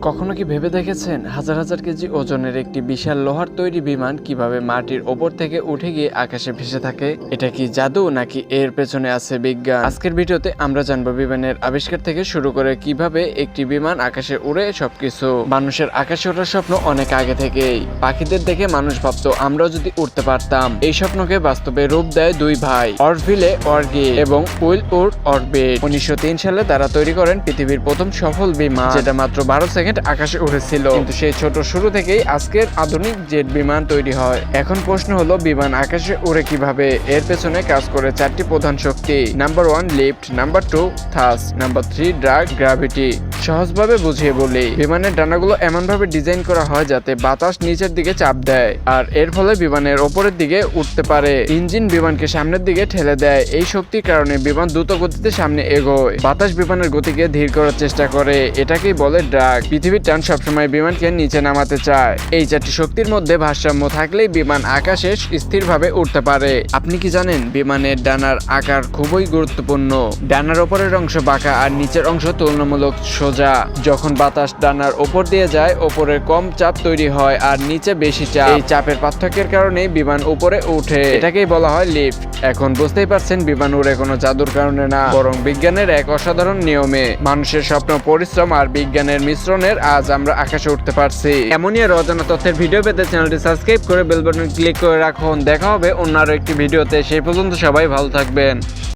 কখনো কি ভেবে দেখেছেন হাজার হাজার কেজি ওজনের একটি বিশাল লোহার তৈরি বিমান কিভাবে মাটির ওপর থেকে উঠে গিয়ে আকাশে ভেসে থাকে? এটা কি জাদু নাকি এর পেছনে আছে বিজ্ঞান? আজকের ভিডিওতে আমরা জানবো বিমানের আবিষ্কার থেকে শুরু করে কিভাবে একটি বিমান আকাশে উড়ে সবকিছু। মানুষের আকাশে ওঠার স্বপ্ন অনেক আগে থেকেই। পাখিদের দেখে মানুষ ভাবতো আমরাও যদি উড়তে পারতাম। এই স্বপ্নকে বাস্তবে রূপ দেয় দুই ভাই, অরভিলে অর্গি এবং উইল উড অরবিট। 1903 সালে তারা তৈরি করেন পৃথিবীর প্রথম সফল বিমান, যেটা মাত্র 12 সেকেন্ড আকাশে উড়েছিল। কিন্তু সেই ছোট শুরু থেকেই আজকের আধুনিক জেট বিমান তৈরি হয়। এখন প্রশ্ন হলো, বিমান আকাশে উড়ে কিভাবে? এর পেছনে কাজ করে চারটি প্রধান শক্তি। Number 1 lift, number 2 thrust, number 3 drag gravity. সহজভাবে বুঝিয়ে বলি, বিমানের ডানাগুলো এমন ভাবে ডিজাইন করা হয় যাতে বাতাস নিচের দিকে চাপ দেয়, আর এর ফলে বিমানের ওপরের দিকে উঠতে পারে। ইঞ্জিন বিমানকে সামনের দিকে ঠেলে দেয়। এই শক্তির কারণে বিমান দ্রুত গতিতে সামনে এগোয়। বাতাস বিমানের গতিকে ধীর করার চেষ্টা করে, এটাকেই বলে ড্রাগ। পৃথিবীর টান সবসময় বিমানকে নিচে নামাতে চায়। এই চারটি শক্তির মধ্যে ভারসাম্য থাকলেই বিমান আকাশে স্থিরভাবে উঠতে পারে। আপনি কি জানেন বিমানের ডানার আকার খুবই গুরুত্বপূর্ণ? ডানার ওপরের অংশ বাঁকা আর নিচের অংশ তুলনামূলক সোজা। যখন বাতাস ডানার ওপর দিয়ে যায়, ওপরে কম চাপ তৈরি হয় আর নিচে বেশি চাপ। এই চাপের পার্থক্যের কারণে বিমান উপরে উঠে, এটাকেই বলা হয় লিফট। এখন বুঝতেই পারছেন, বিমান উড়ে কোনো জাদুর কারণে না, বরং বিজ্ঞানের এক অসাধারণ নিয়মে। মানুষের স্বপ্ন, পরিশ্রম আর বিজ্ঞানের মিশ্রণের আজ আমরা আকাশে উঠতে পারছি। এমনই আর অজানা তথ্যের ভিডিও পেতে চ্যানেলটি সাবস্ক্রাইব করে বেল বাটন ক্লিক করে রাখুন। দেখা হবে অন্য আরো একটি ভিডিওতে। সেই পর্যন্ত সবাই ভালো থাকবেন।